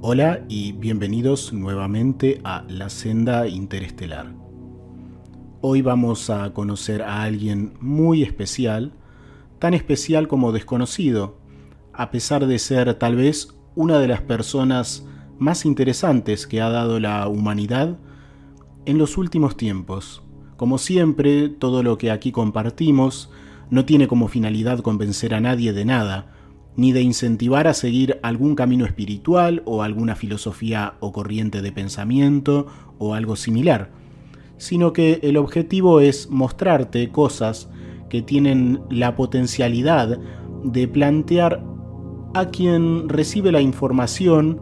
Hola y bienvenidos nuevamente a La Senda Interestelar. Hoy vamos a conocer a alguien muy especial, tan especial como desconocido, a pesar de ser tal vez una de las personas más interesantes que ha dado la humanidad en los últimos tiempos. Como siempre, todo lo que aquí compartimos no tiene como finalidad convencer a nadie de nada, ni de incentivar a seguir algún camino espiritual o alguna filosofía o corriente de pensamiento o algo similar, sino que el objetivo es mostrarte cosas que tienen la potencialidad de plantear a quien recibe la información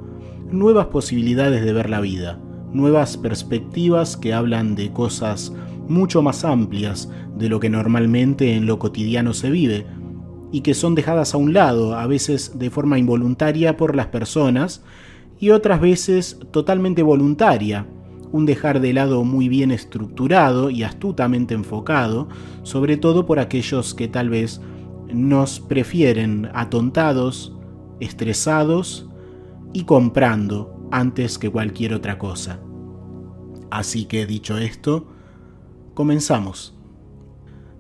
nuevas posibilidades de ver la vida, nuevas perspectivas que hablan de cosas mucho más amplias de lo que normalmente en lo cotidiano se vive, y que son dejadas a un lado, a veces de forma involuntaria por las personas, y otras veces totalmente voluntaria, un dejar de lado muy bien estructurado y astutamente enfocado, sobre todo por aquellos que tal vez nos prefieren atontados, estresados y comprando antes que cualquier otra cosa. Así que dicho esto, comenzamos.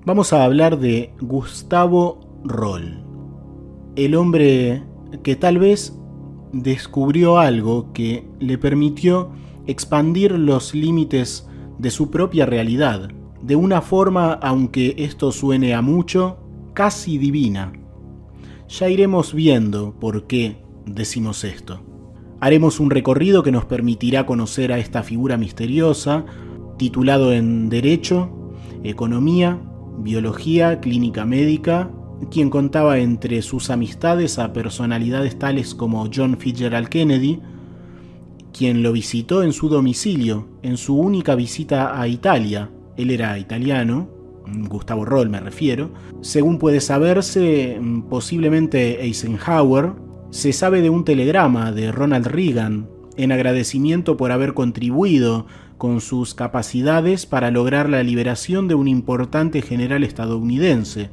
Vamos a hablar de Gustavo Roll, el hombre que tal vez descubrió algo que le permitió expandir los límites de su propia realidad, de una forma, aunque esto suene a mucho, casi divina. Ya iremos viendo por qué decimos esto. Haremos un recorrido que nos permitirá conocer a esta figura misteriosa, titulado en Derecho, Economía, Biología, Clínica Médica, quien contaba entre sus amistades a personalidades tales como John Fitzgerald Kennedy, quien lo visitó en su domicilio, en su única visita a Italia. Él era italiano, Gustavo Roll me refiero. Según puede saberse, posiblemente Eisenhower. Se sabe de un telegrama de Ronald Reagan en agradecimiento por haber contribuido con sus capacidades para lograr la liberación de un importante general estadounidense.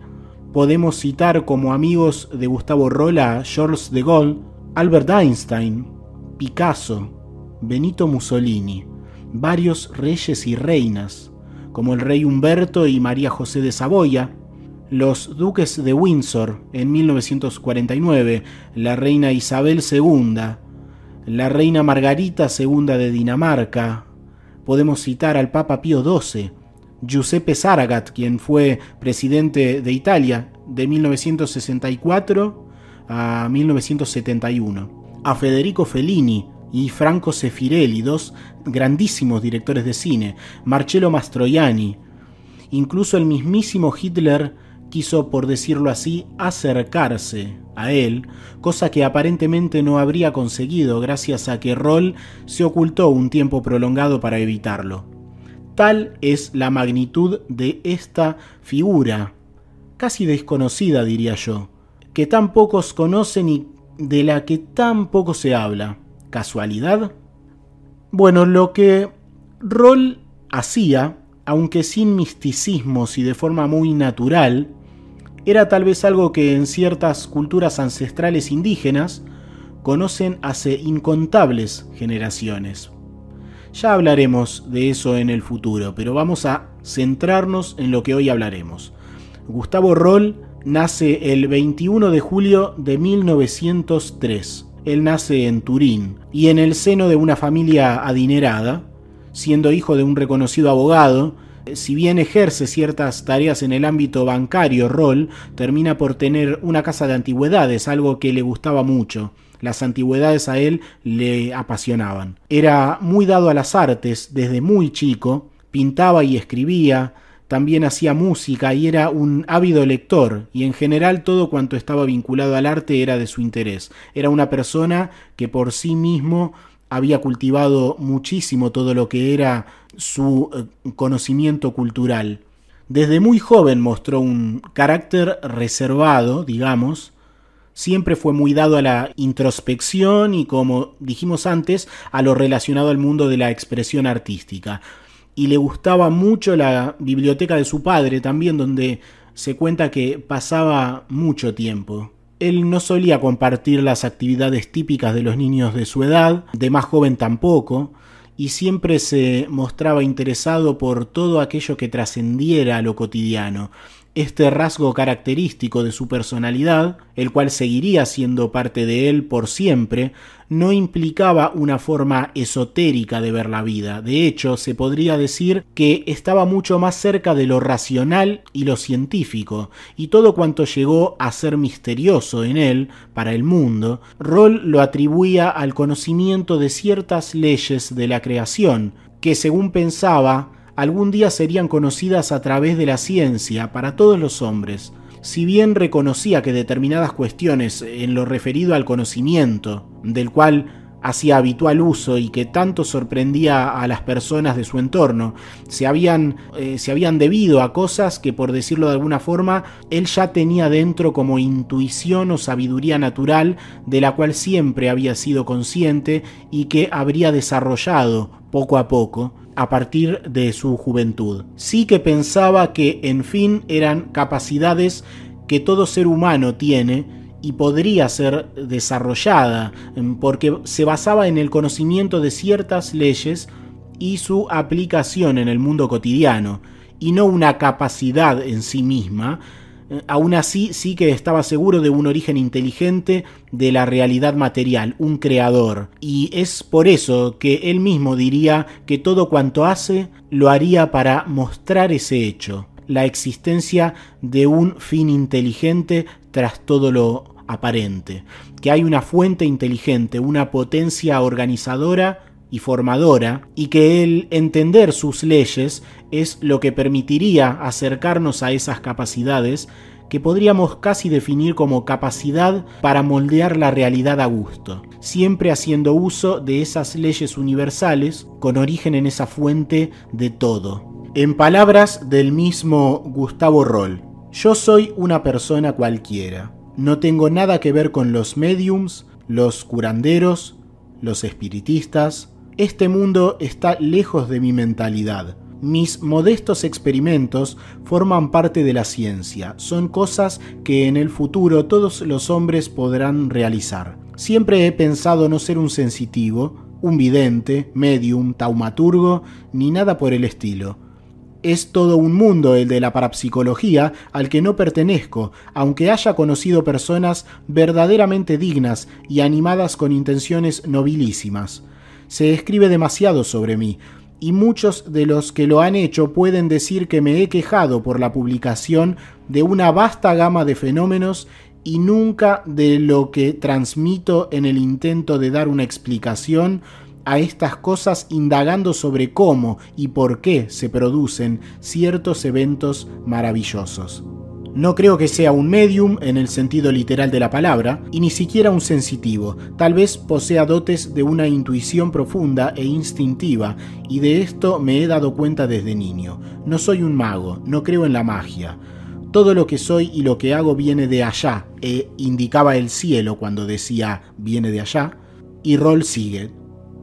Podemos citar como amigos de Gustavo Roll a Charles de Gaulle, Albert Einstein, Picasso, Benito Mussolini, varios reyes y reinas, como el rey Humberto y María José de Saboya, los duques de Windsor en 1949, la reina Isabel II, la reina Margarita II de Dinamarca. Podemos citar al Papa Pío XII, Giuseppe Saragat, quien fue presidente de Italia de 1964 a 1971, a Federico Fellini y Franco Sefirelli, dos grandísimos directores de cine, Marcello Mastroianni. Incluso el mismísimo Hitler quiso, por decirlo así, acercarse a él, cosa que aparentemente no habría conseguido gracias a que Roll se ocultó un tiempo prolongado para evitarlo. Tal es la magnitud de esta figura, casi desconocida diría yo, que tan pocos conocen y de la que tan poco se habla. ¿Casualidad? Bueno, lo que Roll hacía, aunque sin misticismos y de forma muy natural, era tal vez algo que en ciertas culturas ancestrales indígenas conocen hace incontables generaciones. Ya hablaremos de eso en el futuro, pero vamos a centrarnos en lo que hoy hablaremos. Gustavo Roll nace el 21 de julio de 1903. Él nace en Turín y en el seno de una familia adinerada, siendo hijo de un reconocido abogado. Si bien ejerce ciertas tareas en el ámbito bancario, Roll termina por tener una casa de antigüedades, algo que le gustaba mucho. Las antigüedades a él le apasionaban. Era muy dado a las artes desde muy chico, pintaba y escribía, también hacía música y era un ávido lector, y en general todo cuanto estaba vinculado al arte era de su interés. Era una persona que por sí mismo había cultivado muchísimo todo lo que era su conocimiento cultural. Desde muy joven mostró un carácter reservado, digamos. Siempre fue muy dado a la introspección y, como dijimos antes, a lo relacionado al mundo de la expresión artística. Y le gustaba mucho la biblioteca de su padre también, donde se cuenta que pasaba mucho tiempo. Él no solía compartir las actividades típicas de los niños de su edad, de más joven tampoco, y siempre se mostraba interesado por todo aquello que trascendiera a lo cotidiano. Este rasgo característico de su personalidad, el cual seguiría siendo parte de él por siempre, no implicaba una forma esotérica de ver la vida. De hecho, se podría decir que estaba mucho más cerca de lo racional y lo científico, y todo cuanto llegó a ser misterioso en él, para el mundo, Roll lo atribuía al conocimiento de ciertas leyes de la creación, que según pensaba, algún día serían conocidas a través de la ciencia para todos los hombres. Si bien reconocía que determinadas cuestiones en lo referido al conocimiento, del cual hacía habitual uso y que tanto sorprendía a las personas de su entorno, se habían debido a cosas que, por decirlo de alguna forma, él ya tenía dentro como intuición o sabiduría natural, de la cual siempre había sido consciente y que habría desarrollado poco a poco a partir de su juventud. Sí que pensaba que, en fin, eran capacidades que todo ser humano tiene y podría ser desarrollada, porque se basaba en el conocimiento de ciertas leyes y su aplicación en el mundo cotidiano, y no una capacidad en sí misma. Aún así, sí que estaba seguro de un origen inteligente de la realidad material, un creador. Y es por eso que él mismo diría que todo cuanto hace lo haría para mostrar ese hecho, la existencia de un fin inteligente tras todo lo aparente, que hay una fuente inteligente, una potencia organizadora y formadora, y que el entender sus leyes es lo que permitiría acercarnos a esas capacidades que podríamos casi definir como capacidad para moldear la realidad a gusto, siempre haciendo uso de esas leyes universales con origen en esa fuente de todo. En palabras del mismo Gustavo Roll: yo soy una persona cualquiera, no tengo nada que ver con los médiums, los curanderos, los espiritistas. Este mundo está lejos de mi mentalidad. Mis modestos experimentos forman parte de la ciencia. Son cosas que en el futuro todos los hombres podrán realizar. Siempre he pensado no ser un sensitivo, un vidente, medium, taumaturgo, ni nada por el estilo. Es todo un mundo el de la parapsicología al que no pertenezco, aunque haya conocido personas verdaderamente dignas y animadas con intenciones nobilísimas. Se escribe demasiado sobre mí, y muchos de los que lo han hecho pueden decir que me he quejado por la publicación de una vasta gama de fenómenos y nunca de lo que transmito en el intento de dar una explicación a estas cosas, indagando sobre cómo y por qué se producen ciertos eventos maravillosos. No creo que sea un medium en el sentido literal de la palabra, y ni siquiera un sensitivo. Tal vez posea dotes de una intuición profunda e instintiva, y de esto me he dado cuenta desde niño. No soy un mago, no creo en la magia. Todo lo que soy y lo que hago viene de allá, e indicaba el cielo cuando decía viene de allá, y Roll sigue.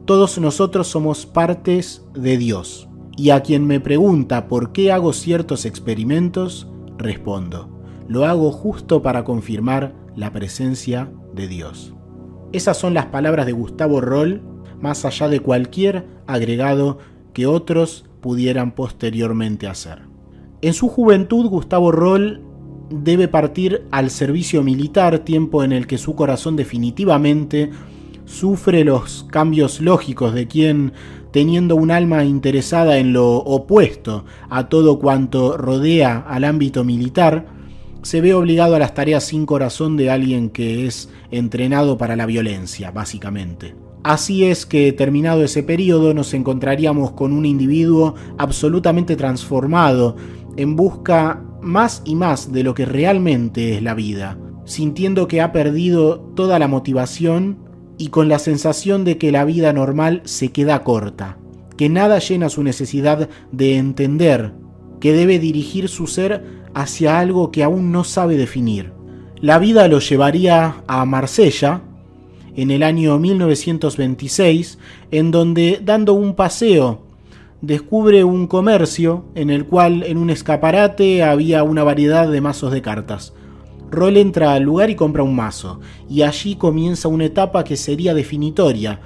Todos nosotros somos partes de Dios, y a quien me pregunta por qué hago ciertos experimentos, respondo: lo hago justo para confirmar la presencia de Dios. Esas son las palabras de Gustavo Roll, más allá de cualquier agregado que otros pudieran posteriormente hacer. En su juventud, Gustavo Roll debe partir al servicio militar, tiempo en el que su corazón definitivamente sufre los cambios lógicos de quien, teniendo un alma interesada en lo opuesto a todo cuanto rodea al ámbito militar, se ve obligado a las tareas sin corazón de alguien que es entrenado para la violencia, básicamente. Así es que, terminado ese periodo, nos encontraríamos con un individuo absolutamente transformado, en busca más y más de lo que realmente es la vida, sintiendo que ha perdido toda la motivación y con la sensación de que la vida normal se queda corta, que nada llena su necesidad de entender que debe dirigir su ser hacia algo que aún no sabe definir. La vida lo llevaría a Marsella en el año 1926, en donde, dando un paseo, descubre un comercio en el cual en un escaparate había una variedad de mazos de cartas. Roll entra al lugar y compra un mazo, y allí comienza una etapa que sería definitoria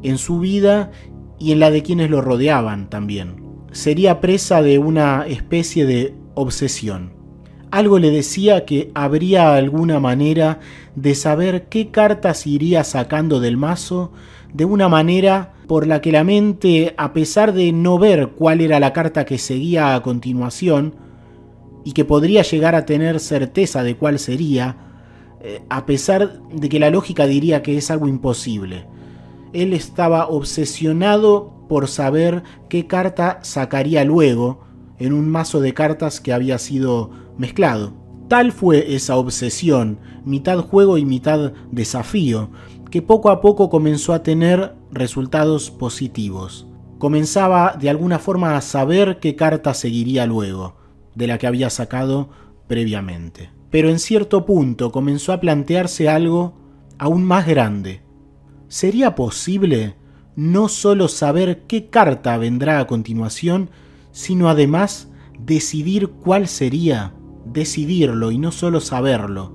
en su vida y en la de quienes lo rodeaban también. Sería presa de una especie de obsesión. Algo le decía que habría alguna manera de saber qué cartas iría sacando del mazo, de una manera por la que la mente, a pesar de no ver cuál era la carta que seguía a continuación, y que podría llegar a tener certeza de cuál sería, a pesar de que la lógica diría que es algo imposible. Él estaba obsesionado por saber qué carta sacaría luego en un mazo de cartas que había sido mezclado. Tal fue esa obsesión, mitad juego y mitad desafío, que poco a poco comenzó a tener resultados positivos. Comenzaba de alguna forma a saber qué carta seguiría luego de la que había sacado previamente. Pero en cierto punto comenzó a plantearse algo aún más grande. ¿Sería posible no solo saber qué carta vendrá a continuación, sino además decidir cuál sería? Decidirlo y no solo saberlo.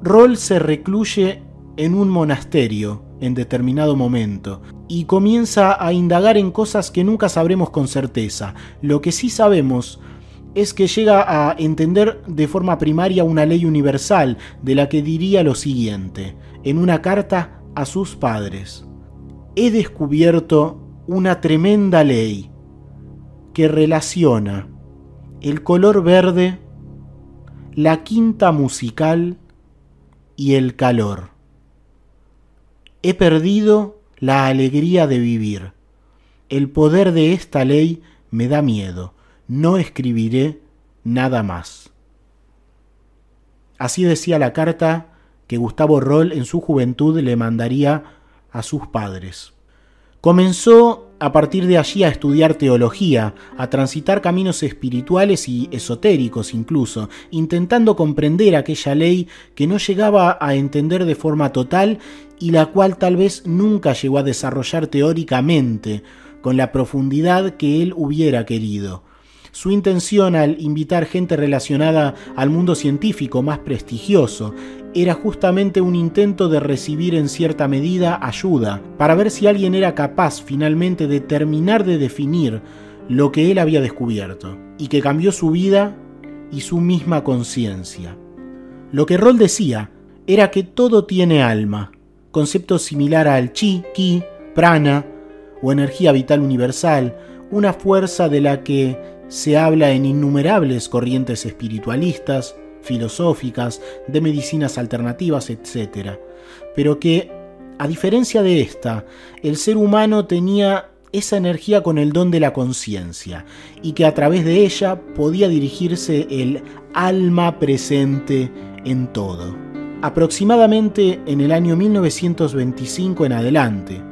Roll se recluye en un monasterio en determinado momento y comienza a indagar en cosas que nunca sabremos con certeza. Lo que sí sabemos es que llega a entender de forma primaria una ley universal, de la que diría lo siguiente, en una carta a sus padres: he descubierto una tremenda ley que relaciona el color verde, la quinta musical y el calor. He perdido la alegría de vivir. El poder de esta ley me da miedo. No escribiré nada más. Así decía la carta que Gustavo Roll en su juventud le mandaría a sus padres. Comenzó a partir de allí a estudiar teología, a transitar caminos espirituales y esotéricos incluso, intentando comprender aquella ley que no llegaba a entender de forma total y la cual tal vez nunca llegó a desarrollar teóricamente con la profundidad que él hubiera querido. Su intención al invitar gente relacionada al mundo científico más prestigioso era justamente un intento de recibir en cierta medida ayuda, para ver si alguien era capaz finalmente de terminar de definir lo que él había descubierto, y que cambió su vida y su misma conciencia. Lo que Roll decía era que todo tiene alma, concepto similar al chi, ki, prana o energía vital universal, una fuerza de la que se habla en innumerables corrientes espiritualistas, filosóficas, de medicinas alternativas, etc. Pero que, a diferencia de esta, el ser humano tenía esa energía con el don de la conciencia, y que a través de ella podía dirigirse el alma presente en todo. Aproximadamente en el año 1925 en adelante,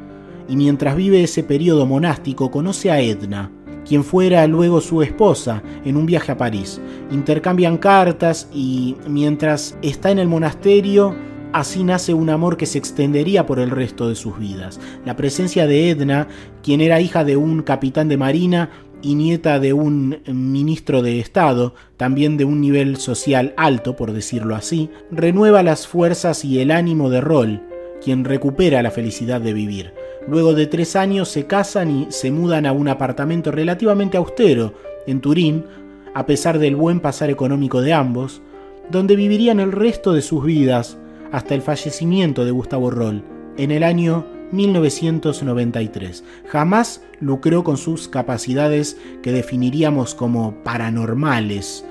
y mientras vive ese periodo monástico, conoce a Edna, quien fuera luego su esposa, en un viaje a París. Intercambian cartas y mientras está en el monasterio, así nace un amor que se extendería por el resto de sus vidas. La presencia de Edna, quien era hija de un capitán de marina y nieta de un ministro de Estado, también de un nivel social alto, por decirlo así, renueva las fuerzas y el ánimo de Roll, quien recupera la felicidad de vivir. Luego de 3 años se casan y se mudan a un apartamento relativamente austero en Turín, a pesar del buen pasar económico de ambos, donde vivirían el resto de sus vidas hasta el fallecimiento de Gustavo Roll en el año 1993. Jamás lucró con sus capacidades que definiríamos como paranormales.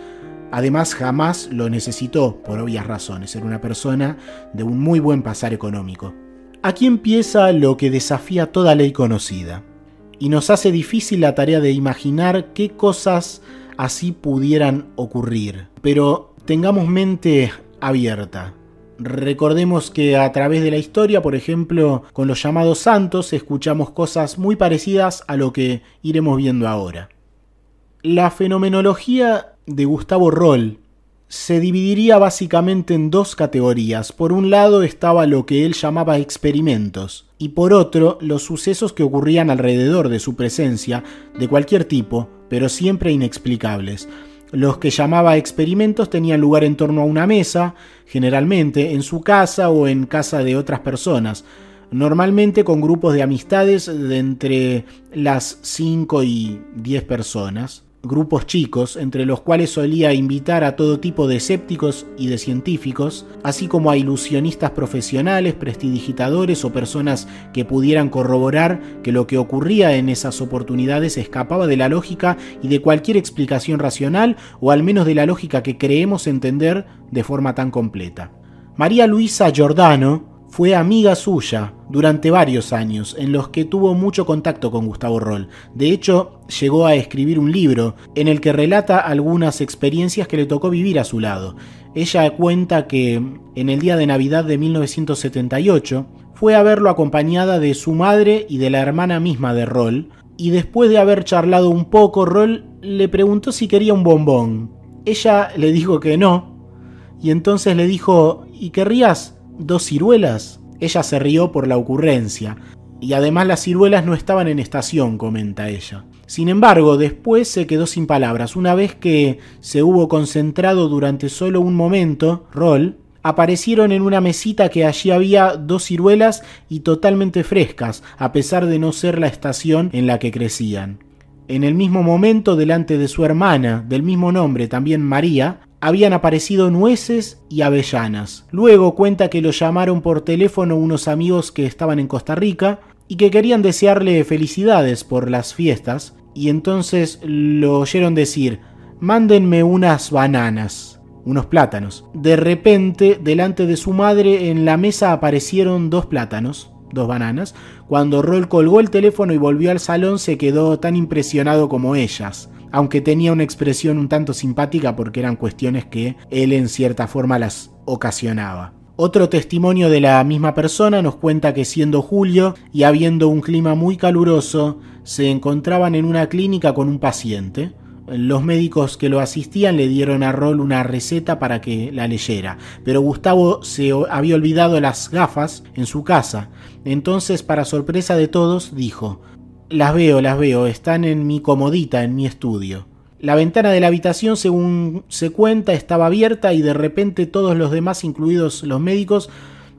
Además, jamás lo necesitó por obvias razones. Era una persona de un muy buen pasar económico. Aquí empieza lo que desafía toda ley conocida y nos hace difícil la tarea de imaginar qué cosas así pudieran ocurrir. Pero tengamos mente abierta. Recordemos que a través de la historia, por ejemplo, con los llamados santos, escuchamos cosas muy parecidas a lo que iremos viendo ahora. La fenomenología de Gustavo Roll se dividiría básicamente en dos categorías. Por un lado estaba lo que él llamaba experimentos, y por otro los sucesos que ocurrían alrededor de su presencia, de cualquier tipo, pero siempre inexplicables. Los que llamaba experimentos tenían lugar en torno a una mesa, generalmente en su casa o en casa de otras personas, normalmente con grupos de amistades de entre las 5 y 10 personas. Grupos chicos, entre los cuales solía invitar a todo tipo de escépticos y de científicos, así como a ilusionistas profesionales, prestidigitadores o personas que pudieran corroborar que lo que ocurría en esas oportunidades escapaba de la lógica y de cualquier explicación racional, o al menos de la lógica que creemos entender de forma tan completa. María Luisa Giordano fue amiga suya durante varios años, en los que tuvo mucho contacto con Gustavo Roll. De hecho, llegó a escribir un libro en el que relata algunas experiencias que le tocó vivir a su lado. Ella cuenta que en el día de Navidad de 1978 fue a verlo acompañada de su madre y de la hermana misma de Roll, y después de haber charlado un poco, Roll le preguntó si quería un bombón. Ella le dijo que no, y entonces le dijo: ¿y querrías 2 ciruelas? Ella se rió por la ocurrencia, y además las ciruelas no estaban en estación, comenta ella. Sin embargo, después se quedó sin palabras. Una vez que se hubo concentrado durante solo un momento, Roll, aparecieron en una mesita que allí había 2 ciruelas y totalmente frescas, a pesar de no ser la estación en la que crecían. En el mismo momento, delante de su hermana, del mismo nombre, también María, habían aparecido nueces y avellanas. Luego cuenta que lo llamaron por teléfono unos amigos que estaban en Costa Rica y que querían desearle felicidades por las fiestas, y entonces lo oyeron decir: mándenme unas bananas, unos plátanos. De repente, delante de su madre, en la mesa aparecieron 2 plátanos, 2 bananas. Cuando Roll colgó el teléfono y volvió al salón, se quedó tan impresionado como ellas, aunque tenía una expresión un tanto simpática porque eran cuestiones que él en cierta forma las ocasionaba. Otro testimonio de la misma persona nos cuenta que, siendo julio y habiendo un clima muy caluroso, se encontraban en una clínica con un paciente. Los médicos que lo asistían le dieron a Roll una receta para que la leyera, pero Gustavo se había olvidado las gafas en su casa. Entonces, para sorpresa de todos, dijo: las veo, están en mi comodita, en mi estudio. La ventana de la habitación, según se cuenta, estaba abierta, y de repente todos los demás, incluidos los médicos,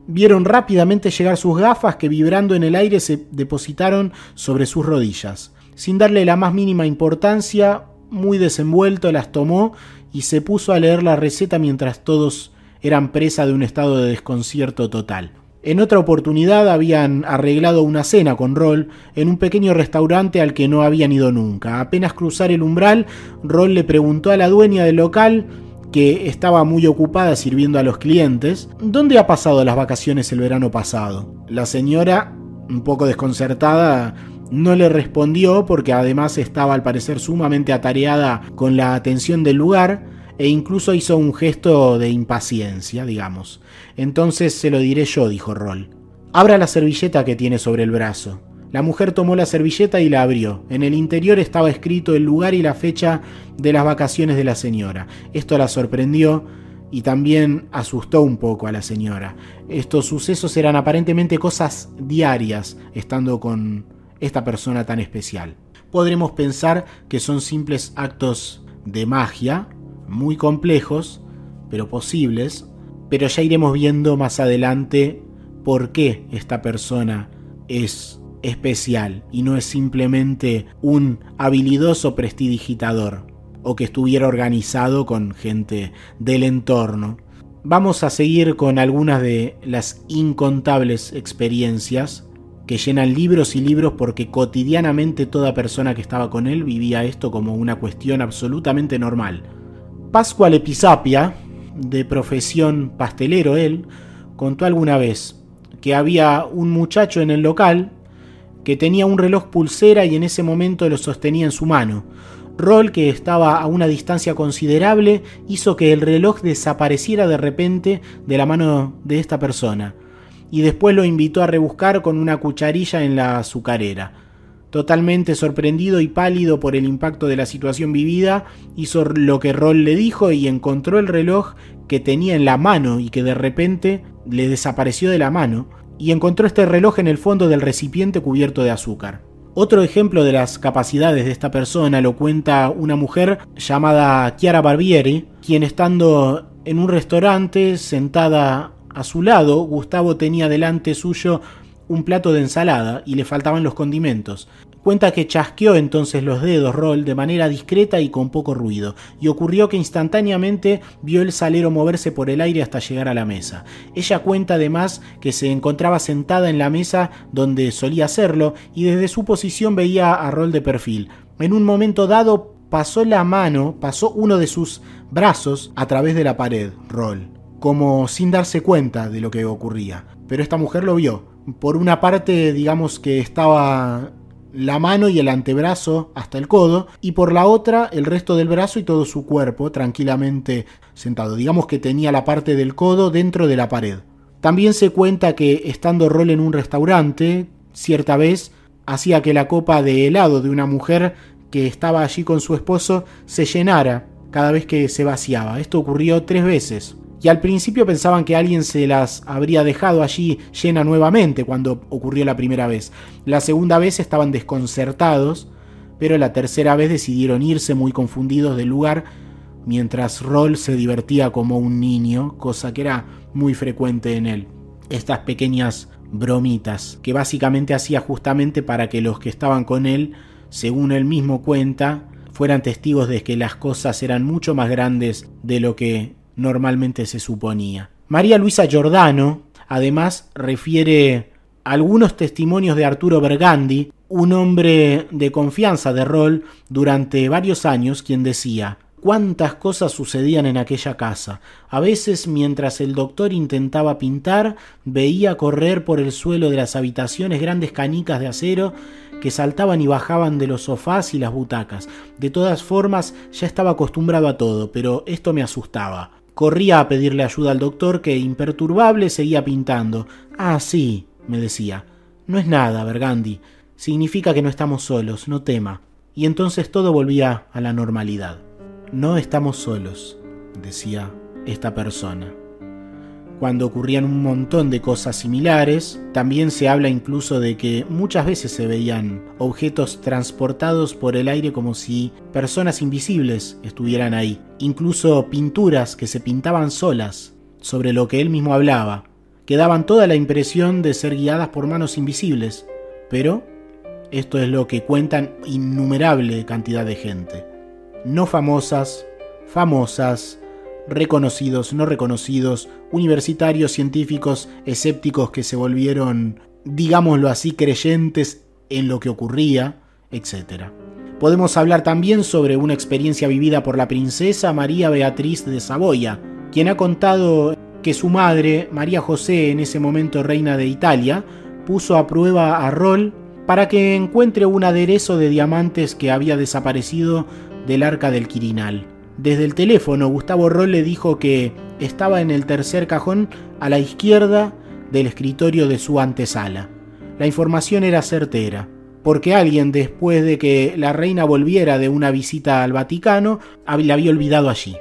vieron rápidamente llegar sus gafas, que vibrando en el aire se depositaron sobre sus rodillas. Sin darle la más mínima importancia, muy desenvuelto las tomó y se puso a leer la receta mientras todos eran presa de un estado de desconcierto total. En otra oportunidad habían arreglado una cena con Roll en un pequeño restaurante al que no habían ido nunca. Apenas cruzar el umbral, Roll le preguntó a la dueña del local, que estaba muy ocupada sirviendo a los clientes, ¿dónde ha pasado las vacaciones el verano pasado? La señora, un poco desconcertada, no le respondió, porque además estaba al parecer sumamente atareada con la atención del lugar, e incluso hizo un gesto de impaciencia, digamos. Entonces se lo diré yo, dijo Roll. Abra la servilleta que tiene sobre el brazo. La mujer tomó la servilleta y la abrió. En el interior estaba escrito el lugar y la fecha de las vacaciones de la señora. Esto la sorprendió y también asustó un poco a la señora. Estos sucesos eran aparentemente cosas diarias, estando con esta persona tan especial. Podremos pensar que son simples actos de magia, muy complejos, pero posibles, pero ya iremos viendo más adelante por qué esta persona es especial y no es simplemente un habilidoso prestidigitador o que estuviera organizado con gente del entorno. Vamos a seguir con algunas de las incontables experiencias que llenan libros y libros, porque cotidianamente toda persona que estaba con él vivía esto como una cuestión absolutamente normal. Pascual Episapia, de profesión pastelero él, contó alguna vez que había un muchacho en el local que tenía un reloj pulsera y en ese momento lo sostenía en su mano. Roll, que estaba a una distancia considerable, hizo que el reloj desapareciera de repente de la mano de esta persona, y después lo invitó a rebuscar con una cucharilla en la azucarera. Totalmente sorprendido y pálido por el impacto de la situación vivida, hizo lo que Roll le dijo y encontró el reloj que tenía en la mano y que de repente le desapareció de la mano, y encontró este reloj en el fondo del recipiente cubierto de azúcar. Otro ejemplo de las capacidades de esta persona lo cuenta una mujer llamada Chiara Barbieri, quien estando en un restaurante sentada a su lado, Gustavo tenía delante suyo un plato de ensalada y le faltaban los condimentos. Cuenta que chasqueó entonces los dedos Roll de manera discreta y con poco ruido, y ocurrió que instantáneamente vio el salero moverse por el aire hasta llegar a la mesa. Ella cuenta además que se encontraba sentada en la mesa donde solía hacerlo, y desde su posición veía a Roll de perfil. En un momento dado pasó uno de sus brazos a través de la pared, Roll, como sin darse cuenta de lo que ocurría. Pero esta mujer lo vio. Por una parte, digamos que estaba la mano y el antebrazo hasta el codo, y por la otra el resto del brazo y todo su cuerpo tranquilamente sentado. Digamos que tenía la parte del codo dentro de la pared. También se cuenta que estando Roll en un restaurante, cierta vez hacía que la copa de helado de una mujer que estaba allí con su esposo se llenara cada vez que se vaciaba. Esto ocurrió 3 veces. Y al principio pensaban que alguien se las habría dejado allí llena nuevamente cuando ocurrió la primera vez. La segunda vez estaban desconcertados, pero la tercera vez decidieron irse muy confundidos del lugar, mientras Roll se divertía como un niño, cosa que era muy frecuente en él. Estas pequeñas bromitas que básicamente hacía justamente para que los que estaban con él, según él mismo cuenta, fueran testigos de que las cosas eran mucho más grandes de lo que normalmente se suponía. María Luisa Giordano, además, refiere algunos testimonios de Arturo Bergandi, un hombre de confianza de Roll durante varios años, quien decía: cuántas cosas sucedían en aquella casa. A veces, mientras el doctor intentaba pintar, veía correr por el suelo de las habitaciones grandes canicas de acero que saltaban y bajaban de los sofás y las butacas. De todas formas, ya estaba acostumbrado a todo, pero esto me asustaba. Corría a pedirle ayuda al doctor, que imperturbable seguía pintando. Ah, sí, me decía. No es nada, Bergandi. Significa que no estamos solos, no tema. Y entonces todo volvía a la normalidad. No estamos solos, decía esta persona. Cuando ocurrían un montón de cosas similares, también se habla incluso de que muchas veces se veían objetos transportados por el aire como si personas invisibles estuvieran ahí. Incluso pinturas que se pintaban solas, sobre lo que él mismo hablaba, que daban toda la impresión de ser guiadas por manos invisibles. Pero esto es lo que cuentan innumerable cantidad de gente. No famosas, famosas, reconocidos, no reconocidos, universitarios, científicos, escépticos que se volvieron, digámoslo así, creyentes en lo que ocurría, etc. Podemos hablar también sobre una experiencia vivida por la princesa María Beatriz de Saboya, quien ha contado que su madre, María José, en ese momento reina de Italia, puso a prueba a Roll para que encuentre un aderezo de diamantes que había desaparecido del arca del Quirinal. Desde el teléfono, Gustavo Roll le dijo que estaba en el tercer cajón a la izquierda del escritorio de su antesala. La información era certera, porque alguien, después de que la reina volviera de una visita al Vaticano, la había olvidado allí.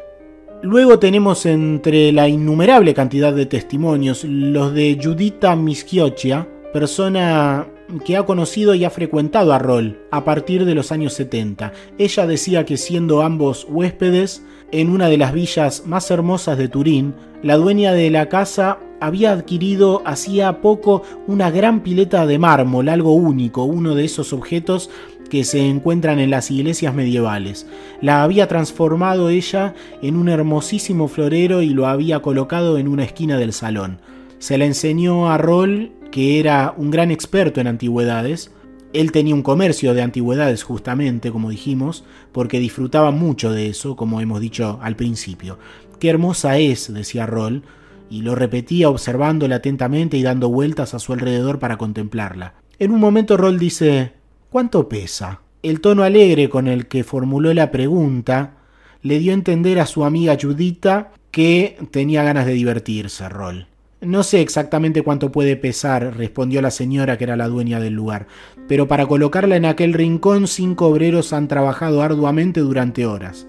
Luego tenemos entre la innumerable cantidad de testimonios los de Giuditta Mischioccia, persona que ha conocido y ha frecuentado a Roll a partir de los años 70. Ella decía que, siendo ambos huéspedes en una de las villas más hermosas de Turín, la dueña de la casa había adquirido hacía poco una gran pileta de mármol, algo único, uno de esos objetos que se encuentran en las iglesias medievales. La había transformado ella en un hermosísimo florero y lo había colocado en una esquina del salón. Se la enseñó a Roll, que era un gran experto en antigüedades. Él tenía un comercio de antigüedades, justamente, como dijimos, porque disfrutaba mucho de eso, como hemos dicho al principio. «Qué hermosa es», decía Roll, y lo repetía observándola atentamente y dando vueltas a su alrededor para contemplarla. En un momento Roll dice: «¿Cuánto pesa?». El tono alegre con el que formuló la pregunta le dio a entender a su amiga Giuditta que tenía ganas de divertirse, Roll. No sé exactamente cuánto puede pesar, respondió la señora que era la dueña del lugar, pero para colocarla en aquel rincón 5 obreros han trabajado arduamente durante horas.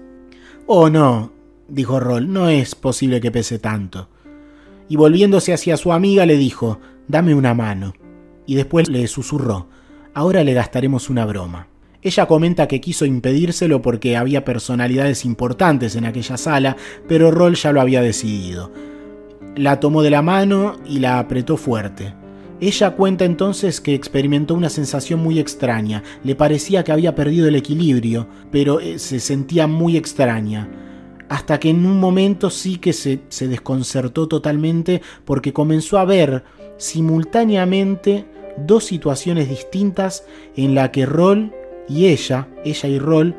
Oh, no, dijo Roll, no es posible que pese tanto. Y volviéndose hacia su amiga le dijo, dame una mano. Y después le susurró, ahora le gastaremos una broma. Ella comenta que quiso impedírselo porque había personalidades importantes en aquella sala, pero Roll ya lo había decidido. La tomó de la mano y la apretó fuerte. Ella cuenta entonces que experimentó una sensación muy extraña. Le parecía que había perdido el equilibrio, pero se sentía muy extraña. Hasta que en un momento sí que se desconcertó totalmente porque comenzó a ver simultáneamente 2 situaciones distintas en las que Roll y ella y Roll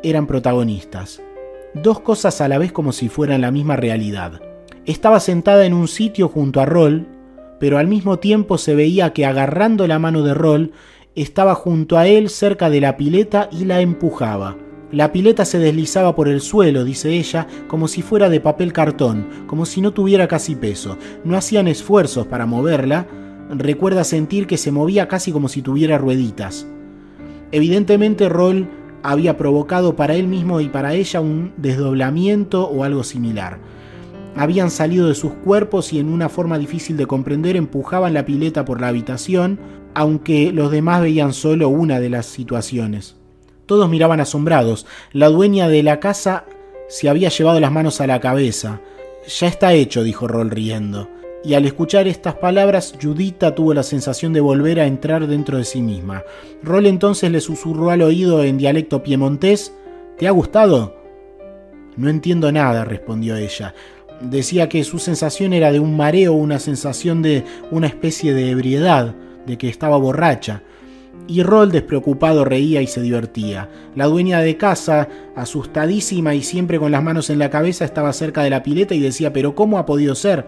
eran protagonistas. 2 cosas a la vez como si fueran la misma realidad. Estaba sentada en un sitio junto a Roll, pero al mismo tiempo se veía que agarrando la mano de Roll estaba junto a él cerca de la pileta y la empujaba. La pileta se deslizaba por el suelo, dice ella, como si fuera de papel cartón, como si no tuviera casi peso. No hacían esfuerzos para moverla. Recuerda sentir que se movía casi como si tuviera rueditas. Evidentemente Roll había provocado para él mismo y para ella un desdoblamiento o algo similar. Habían salido de sus cuerpos y en una forma difícil de comprender empujaban la pileta por la habitación, aunque los demás veían solo una de las situaciones. Todos miraban asombrados. La dueña de la casa se había llevado las manos a la cabeza. Ya está hecho, dijo Roll riendo. Y al escuchar estas palabras, Judita tuvo la sensación de volver a entrar dentro de sí misma. Roll entonces le susurró al oído en dialecto piemontés, ¿te ha gustado? No entiendo nada, respondió ella. Decía que su sensación era de un mareo, una sensación de una especie de ebriedad, de que estaba borracha. Y Roll despreocupado reía y se divertía. La dueña de casa, asustadísima y siempre con las manos en la cabeza, estaba cerca de la pileta y decía, ¿pero cómo ha podido ser?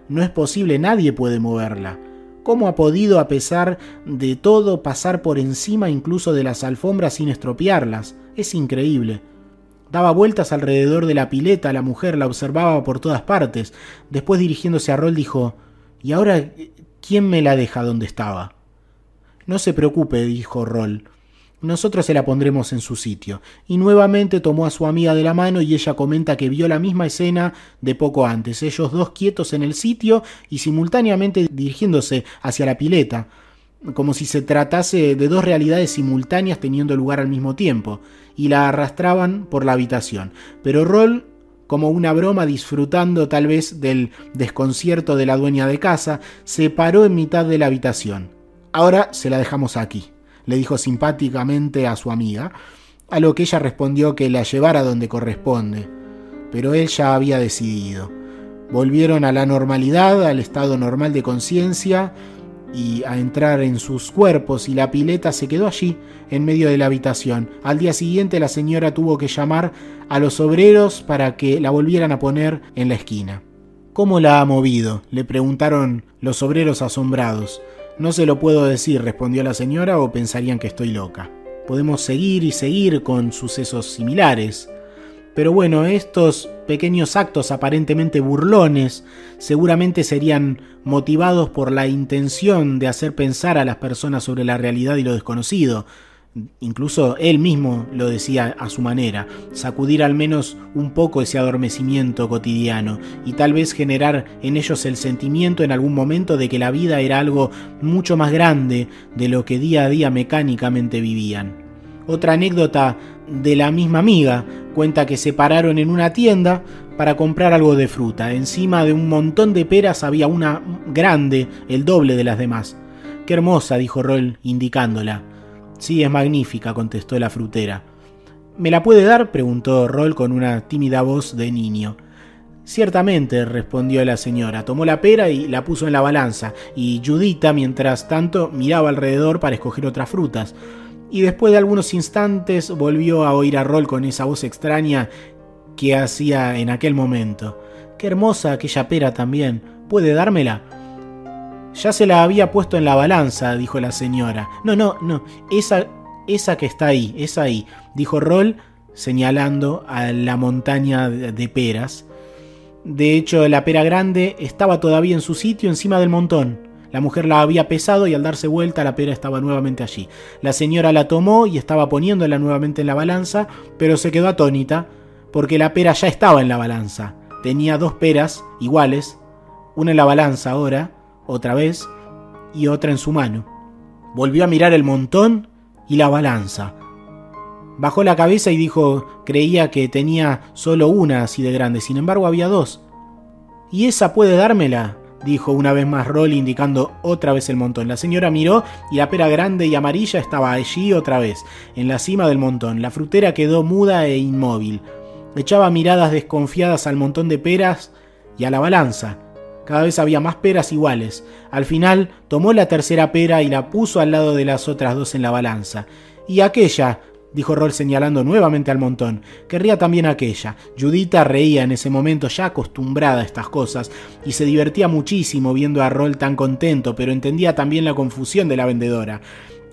No es posible, nadie puede moverla. ¿Cómo ha podido, a pesar de todo, pasar por encima incluso de las alfombras sin estropearlas? Es increíble. Daba vueltas alrededor de la pileta, la mujer la observaba por todas partes. Después, dirigiéndose a Roll, dijo, ¿y ahora quién me la deja donde estaba? No se preocupe, dijo Roll. Nosotros se la pondremos en su sitio. Y nuevamente tomó a su amiga de la mano y ella comenta que vio la misma escena de poco antes. Ellos 2 quietos en el sitio y simultáneamente dirigiéndose hacia la pileta, como si se tratase de 2 realidades simultáneas teniendo lugar al mismo tiempo, y la arrastraban por la habitación. Pero Roll, como una broma, disfrutando tal vez del desconcierto de la dueña de casa, se paró en mitad de la habitación. Ahora se la dejamos aquí, le dijo simpáticamente a su amiga, a lo que ella respondió que la llevara donde corresponde. Pero él ya había decidido. Volvieron a la normalidad, al estado normal de conciencia, y a entrar en sus cuerpos, y la pileta se quedó allí, en medio de la habitación. Al día siguiente la señora tuvo que llamar a los obreros para que la volvieran a poner en la esquina. ¿Cómo la ha movido?, le preguntaron los obreros asombrados. No se lo puedo decir, respondió la señora, o pensarían que estoy loca. Podemos seguir y seguir con sucesos similares. Pero bueno, estos pequeños actos aparentemente burlones seguramente serían motivados por la intención de hacer pensar a las personas sobre la realidad y lo desconocido. Incluso él mismo lo decía a su manera, sacudir al menos un poco ese adormecimiento cotidiano y tal vez generar en ellos el sentimiento en algún momento de que la vida era algo mucho más grande de lo que día a día mecánicamente vivían. Otra anécdota de la misma amiga cuenta que se pararon en una tienda para comprar algo de fruta. Encima de un montón de peras había una grande, el doble de las demás. «Qué hermosa», dijo Roll indicándola. «Sí, es magnífica», contestó la frutera. «¿Me la puede dar?», preguntó Roll con una tímida voz de niño. «Ciertamente», respondió la señora. Tomó la pera y la puso en la balanza, y Judita, mientras tanto, miraba alrededor para escoger otras frutas. Y después de algunos instantes volvió a oír a Roll con esa voz extraña que hacía en aquel momento. «Qué hermosa aquella pera también. ¿Puede dármela?» «Ya se la había puesto en la balanza», dijo la señora. No, esa que está ahí, esa ahí», dijo Roll señalando a la montaña de peras. De hecho, la pera grande estaba todavía en su sitio encima del montón. La mujer la había pesado y al darse vuelta la pera estaba nuevamente allí. La señora la tomó y estaba poniéndola nuevamente en la balanza, pero se quedó atónita porque la pera ya estaba en la balanza. Tenía 2 peras iguales, una en la balanza ahora, otra vez, y otra en su mano. Volvió a mirar el montón y la balanza. Bajó la cabeza y dijo, creía que tenía solo una así de grande, sin embargo había 2. ¿Y esa puede dármela?, dijo una vez más Roll, indicando otra vez el montón. La señora miró y la pera grande y amarilla estaba allí otra vez, en la cima del montón. La frutera quedó muda e inmóvil. Echaba miradas desconfiadas al montón de peras y a la balanza. Cada vez había más peras iguales. Al final tomó la tercera pera y la puso al lado de las otras 2 en la balanza. «¿Y aquella?», dijo Roll señalando nuevamente al montón. «Querría también aquella». Judita reía en ese momento, ya acostumbrada a estas cosas, y se divertía muchísimo viendo a Roll tan contento, pero entendía también la confusión de la vendedora.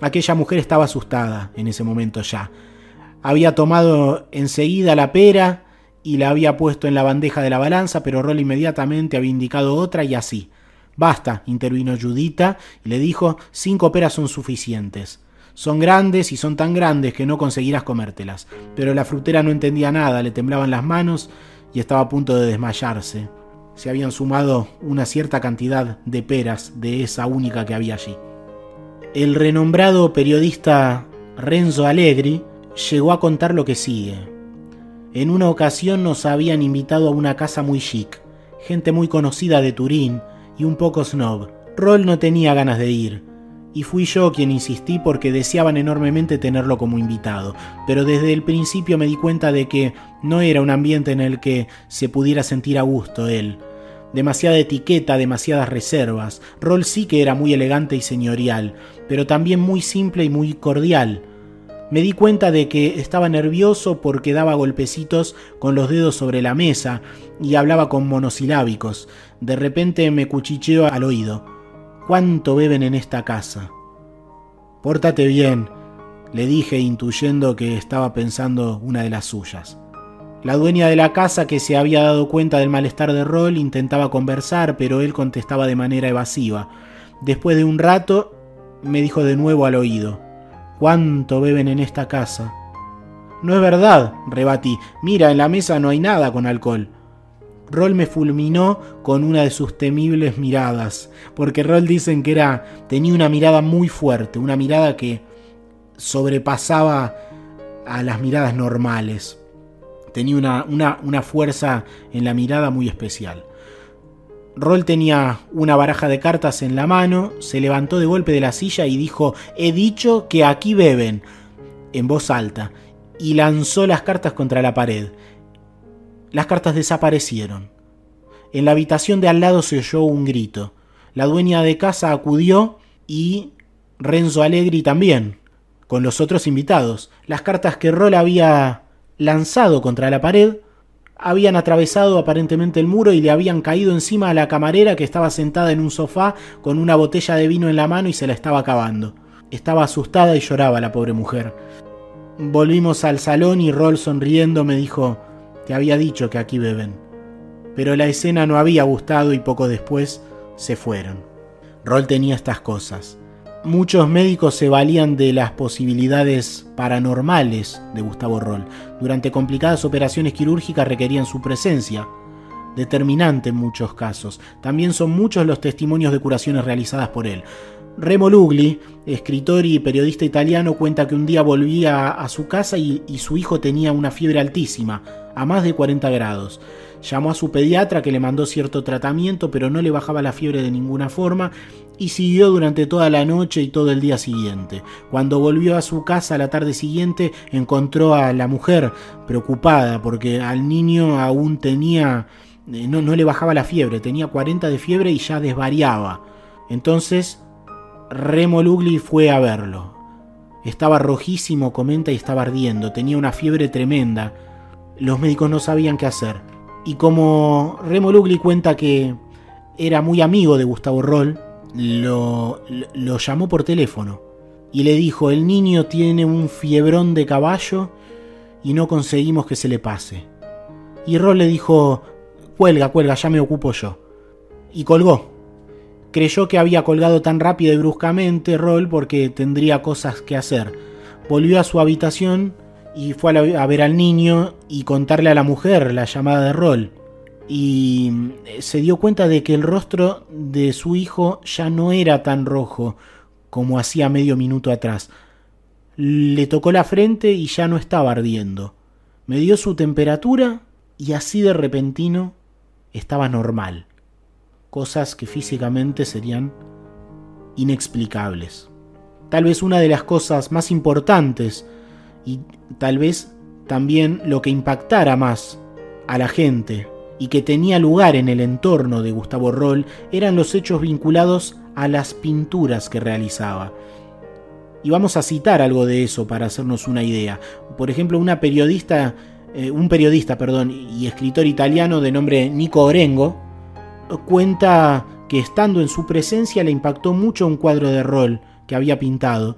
Aquella mujer estaba asustada en ese momento ya. Había tomado enseguida la pera y la había puesto en la bandeja de la balanza, pero Roll inmediatamente había indicado otra y así. «Basta», intervino Judita y le dijo, 5 peras son suficientes. Son grandes y son tan grandes que no conseguirás comértelas. Pero la frutera no entendía nada, le temblaban las manos y estaba a punto de desmayarse. Se habían sumado una cierta cantidad de peras de esa única que había allí. El renombrado periodista Renzo Allegri llegó a contar lo que sigue. En una ocasión nos habían invitado a una casa muy chic, gente muy conocida de Turín y un poco snob. Roll no tenía ganas de ir. Y fui yo quien insistí porque deseaban enormemente tenerlo como invitado, pero desde el principio me di cuenta de que no era un ambiente en el que se pudiera sentir a gusto él. Demasiada etiqueta, demasiadas reservas. Roll sí que era muy elegante y señorial, pero también muy simple y muy cordial. Me di cuenta de que estaba nervioso porque daba golpecitos con los dedos sobre la mesa y hablaba con monosilábicos. De repente me cuchicheó al oído. «¿Cuánto beben en esta casa?». «Pórtate bien», le dije, intuyendo que estaba pensando una de las suyas. La dueña de la casa, que se había dado cuenta del malestar de Roll, intentaba conversar, pero él contestaba de manera evasiva. Después de un rato, me dijo de nuevo al oído: «¿Cuánto beben en esta casa?». «No es verdad», rebatí. «Mira, en la mesa no hay nada con alcohol». Roll me fulminó con una de sus temibles miradas, porque Roll dicen que tenía una mirada muy fuerte, una mirada que sobrepasaba a las miradas normales. Tenía una fuerza en la mirada muy especial. Roll tenía una baraja de cartas en la mano, se levantó de golpe de la silla y dijo: «He dicho que aquí beben», en voz alta, y lanzó las cartas contra la pared. Las cartas desaparecieron. En la habitación de al lado se oyó un grito. La dueña de casa acudió y Renzo Allegri también, con los otros invitados. Las cartas que Roll había lanzado contra la pared habían atravesado aparentemente el muro y le habían caído encima a la camarera, que estaba sentada en un sofá con una botella de vino en la mano y se la estaba acabando. Estaba asustada y lloraba la pobre mujer. Volvimos al salón y Roll, sonriendo, me dijo: «Te había dicho que aquí beben». Pero la escena no había gustado y poco después se fueron. Roll tenía estas cosas. Muchos médicos se valían de las posibilidades paranormales de Gustavo Roll. Durante complicadas operaciones quirúrgicas requerían su presencia, determinante en muchos casos. También son muchos los testimonios de curaciones realizadas por él. Remo Lugli, escritor y periodista italiano, cuenta que un día volvía a su casa y su hijo tenía una fiebre altísima, a más de 40 grados. Llamó a su pediatra, que le mandó cierto tratamiento, pero no le bajaba la fiebre de ninguna forma, y siguió durante toda la noche y todo el día siguiente. Cuando volvió a su casa la tarde siguiente, encontró a la mujer preocupada porque al niño aún tenía... no le bajaba la fiebre, tenía 40 de fiebre y ya desvariaba. Entonces Remo Lugli fue a verlo. Estaba rojísimo, comenta, y estaba ardiendo, tenía una fiebre tremenda. Los médicos no sabían qué hacer. Y como Remo Lugli cuenta que era muy amigo de Gustavo Roll, lo llamó por teléfono y le dijo: «El niño tiene un fiebrón de caballo y no conseguimos que se le pase». Y Roll le dijo: cuelga, ya me ocupo yo. Y colgó. Creyó que había colgado tan rápido y bruscamente Roll porque tendría cosas que hacer. Volvió a su habitación y fue a ver al niño y contarle a la mujer la llamada de Roll. Y se dio cuenta de que el rostro de su hijo ya no era tan rojo como hacía medio minuto atrás. Le tocó la frente y ya no estaba ardiendo. Midió su temperatura y así de repentino estaba normal. Cosas que físicamente serían inexplicables. Tal vez una de las cosas más importantes y tal vez también lo que impactara más a la gente y que tenía lugar en el entorno de Gustavo Roll eran los hechos vinculados a las pinturas que realizaba. Y vamos a citar algo de eso para hacernos una idea. Por ejemplo, un periodista y escritor italiano de nombre Nico Orengo cuenta que estando en su presencia le impactó mucho un cuadro de Roll que había pintado,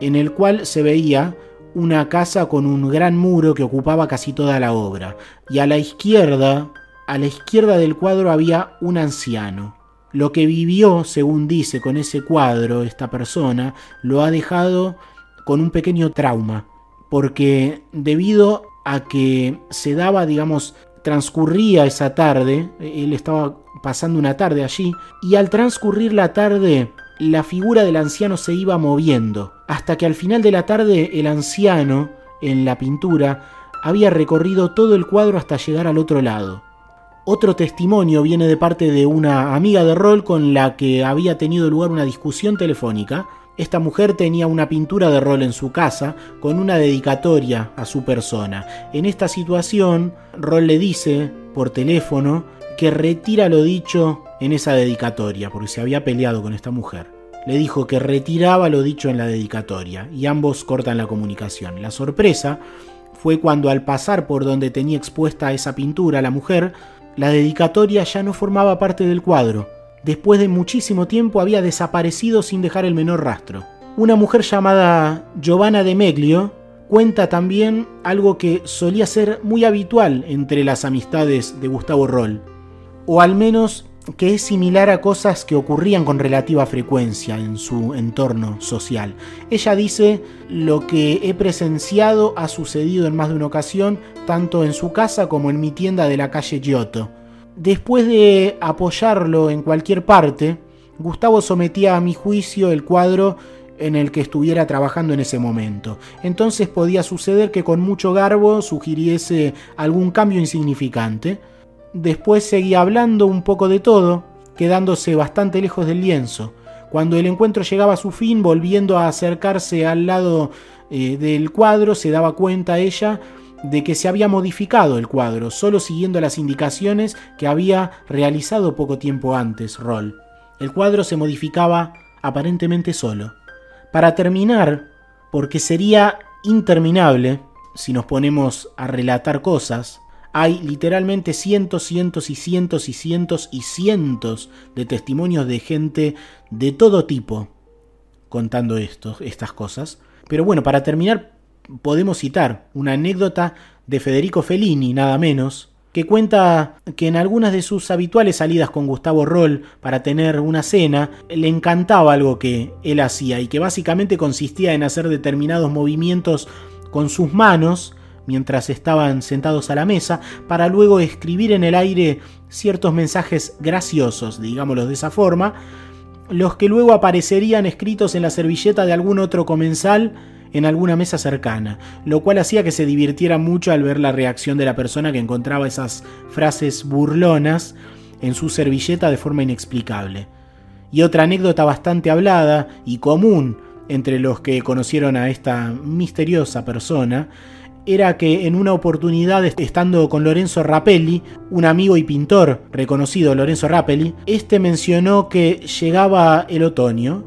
en el cual se veía una casa con un gran muro que ocupaba casi toda la obra, y a la izquierda del cuadro había un anciano. Lo que vivió, según dice, con ese cuadro, esta persona, lo ha dejado con un pequeño trauma, porque debido a que se daba, transcurría esa tarde, él estaba pasando una tarde allí, y al transcurrir la tarde, la figura del anciano se iba moviendo, hasta que al final de la tarde el anciano, en la pintura, había recorrido todo el cuadro hasta llegar al otro lado. Otro testimonio viene de parte de una amiga de Roll con la que había tenido lugar una discusión telefónica. Esta mujer tenía una pintura de Roll en su casa con una dedicatoria a su persona. En esta situación, Roll le dice por teléfono que retira lo dicho en esa dedicatoria, porque se había peleado con esta mujer. Le dijo que retiraba lo dicho en la dedicatoria y ambos cortan la comunicación. La sorpresa fue cuando al pasar por donde tenía expuesta esa pintura la mujer, la dedicatoria ya no formaba parte del cuadro. Después de muchísimo tiempo había desaparecido sin dejar el menor rastro. Una mujer llamada Giovanna de Meglio cuenta también algo que solía ser muy habitual entre las amistades de Gustavo Roll, o al menos que es similar a cosas que ocurrían con relativa frecuencia en su entorno social. Ella dice: lo que he presenciado ha sucedido en más de una ocasión, tanto en su casa como en mi tienda de la calle Giotto. Después de apoyarlo en cualquier parte, Gustavo sometía a mi juicio el cuadro en el que estuviera trabajando en ese momento. Entonces podía suceder que con mucho garbo sugiriese algún cambio insignificante. Después seguía hablando un poco de todo, quedándose bastante lejos del lienzo. Cuando el encuentro llegaba a su fin, volviendo a acercarse al lado del cuadro, se daba cuenta ella de que se había modificado el cuadro, solo siguiendo las indicaciones que había realizado poco tiempo antes Roll. El cuadro se modificaba aparentemente solo. Para terminar, porque sería interminable si nos ponemos a relatar cosas, hay literalmente cientos de testimonios de gente de todo tipo contando estas cosas. Pero bueno, para terminar podemos citar una anécdota de Federico Fellini, nada menos, que cuenta que en algunas de sus habituales salidas con Gustavo Roll para tener una cena, le encantaba algo que él hacía y que básicamente consistía en hacer determinados movimientos con sus manos mientras estaban sentados a la mesa, para luego escribir en el aire ciertos mensajes graciosos, digámoslos de esa forma, los que luego aparecerían escritos en la servilleta de algún otro comensal en alguna mesa cercana, lo cual hacía que se divirtiera mucho al ver la reacción de la persona que encontraba esas frases burlonas en su servilleta de forma inexplicable. Y otra anécdota bastante hablada y común entre los que conocieron a esta misteriosa persona era que en una oportunidad, estando con Lorenzo Rapelli, un amigo y pintor reconocido, Lorenzo Rapelli, este mencionó que llegaba el otoño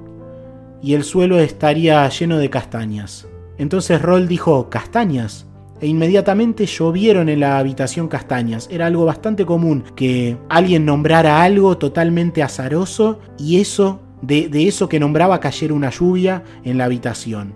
y el suelo estaría lleno de castañas. Entonces Roll dijo: ¿castañas? E inmediatamente llovieron en la habitación castañas. Era algo bastante común que alguien nombrara algo totalmente azaroso y de eso que nombraba cayera una lluvia en la habitación.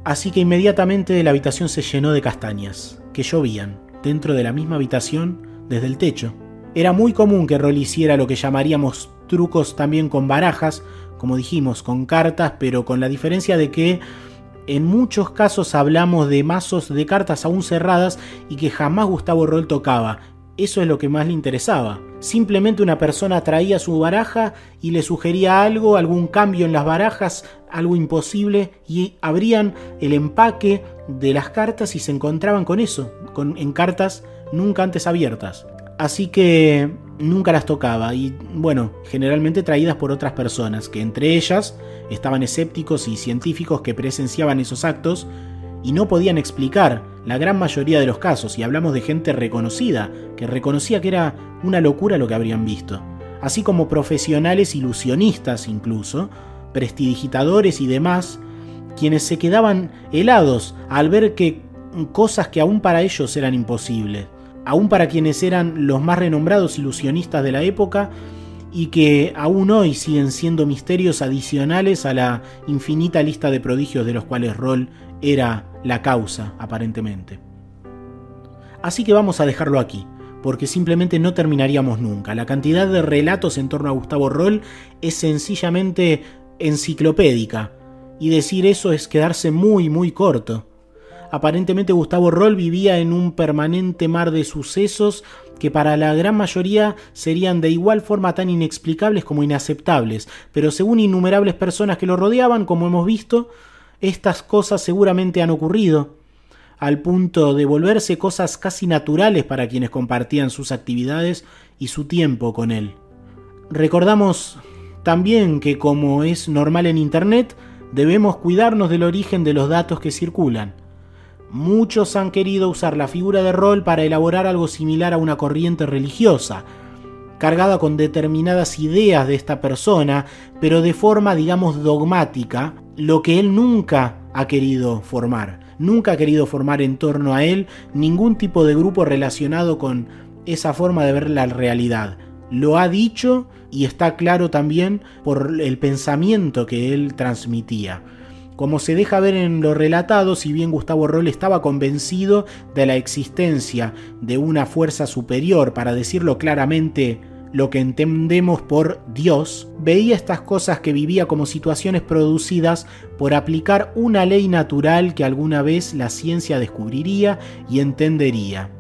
Así que inmediatamente la habitación se llenó de castañas, que llovían, dentro de la misma habitación, desde el techo. Era muy común que Roll hiciera lo que llamaríamos trucos también con barajas, como dijimos, con cartas, pero con la diferencia de que en muchos casos hablamos de mazos de cartas aún cerradas y que jamás Gustavo Roll tocaba. Eso es lo que más le interesaba. Simplemente una persona traía su baraja y le sugería algo, algún cambio en las barajas, algo imposible, y abrían el empaque de las cartas y se encontraban con eso, en cartas nunca antes abiertas. Así que nunca las tocaba y, bueno, generalmente traídas por otras personas, que entre ellas estaban escépticos y científicos que presenciaban esos actos y no podían explicar la gran mayoría de los casos, y hablamos de gente reconocida, que reconocía que era una locura lo que habrían visto, así como profesionales ilusionistas incluso, prestidigitadores y demás, quienes se quedaban helados al ver que cosas que aún para ellos eran imposibles, aún para quienes eran los más renombrados ilusionistas de la época y que aún hoy siguen siendo misterios adicionales a la infinita lista de prodigios de los cuales Roll era la causa, aparentemente. Así que vamos a dejarlo aquí, porque simplemente no terminaríamos nunca. La cantidad de relatos en torno a Gustavo Roll es sencillamente enciclopédica, y decir eso es quedarse muy muy corto. Aparentemente Gustavo Roll vivía en un permanente mar de sucesos que para la gran mayoría serían de igual forma tan inexplicables como inaceptables, pero según innumerables personas que lo rodeaban, como hemos visto, estas cosas seguramente han ocurrido, al punto de volverse cosas casi naturales para quienes compartían sus actividades y su tiempo con él. Recordamos también que, como es normal en Internet, debemos cuidarnos del origen de los datos que circulan. Muchos han querido usar la figura de Roll para elaborar algo similar a una corriente religiosa, cargada con determinadas ideas de esta persona, pero de forma, digamos, dogmática, lo que él nunca ha querido formar. Nunca ha querido formar en torno a él ningún tipo de grupo relacionado con esa forma de ver la realidad. Lo ha dicho y está claro también por el pensamiento que él transmitía. Como se deja ver en lo relatado, si bien Gustavo Roll estaba convencido de la existencia de una fuerza superior, para decirlo claramente, lo que entendemos por Dios, veía estas cosas que vivía como situaciones producidas por aplicar una ley natural que alguna vez la ciencia descubriría y entendería.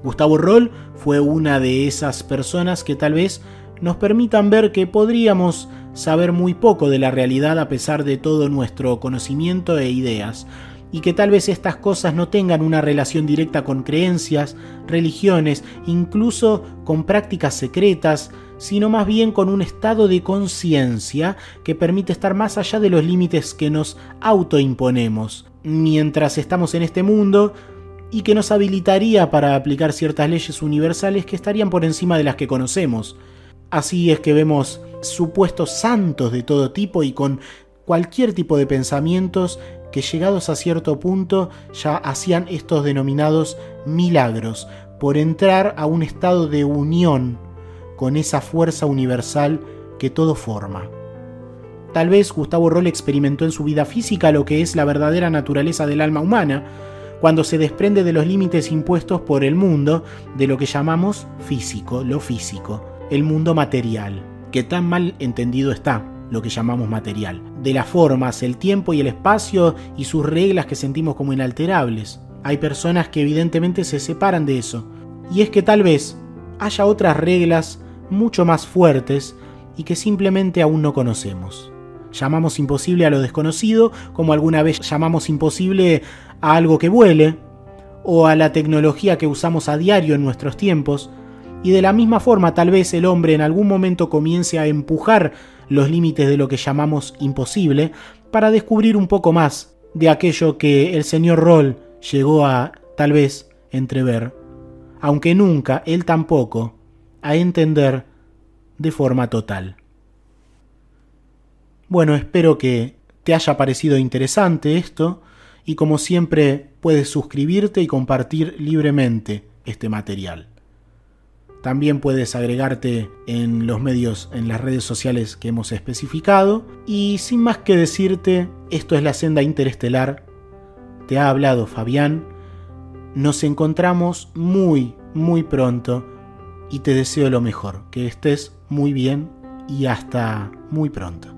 Gustavo Roll fue una de esas personas que tal vez nos permitan ver que podríamos saber muy poco de la realidad a pesar de todo nuestro conocimiento e ideas, y que tal vez estas cosas no tengan una relación directa con creencias, religiones, incluso con prácticas secretas, sino más bien con un estado de conciencia que permite estar más allá de los límites que nos autoimponemos mientras estamos en este mundo, y que nos habilitaría para aplicar ciertas leyes universales que estarían por encima de las que conocemos. Así es que vemos supuestos santos de todo tipo y con cualquier tipo de pensamientos que, llegados a cierto punto, ya hacían estos denominados milagros por entrar a un estado de unión con esa fuerza universal que todo forma. Tal vez Gustavo Roll experimentó en su vida física lo que es la verdadera naturaleza del alma humana, cuando se desprende de los límites impuestos por el mundo de lo que llamamos físico, lo físico, el mundo material, que tan mal entendido está lo que llamamos material, de las formas, el tiempo y el espacio y sus reglas que sentimos como inalterables. Hay personas que evidentemente se separan de eso, y es que tal vez haya otras reglas mucho más fuertes y que simplemente aún no conocemos. Llamamos imposible a lo desconocido, como alguna vez llamamos imposible a algo que vuele, o a la tecnología que usamos a diario en nuestros tiempos, y de la misma forma tal vez el hombre en algún momento comience a empujar los límites de lo que llamamos imposible para descubrir un poco más de aquello que el señor Roll llegó a, tal vez, entrever, aunque nunca, él tampoco, a entender de forma total. Bueno, espero que te haya parecido interesante esto, y como siempre puedes suscribirte y compartir libremente este material. También puedes agregarte en los medios, en las redes sociales que hemos especificado. Y sin más que decirte, esto es La Senda Interestelar. Te ha hablado Fabián. Nos encontramos muy, muy pronto y te deseo lo mejor, que estés muy bien y hasta muy pronto.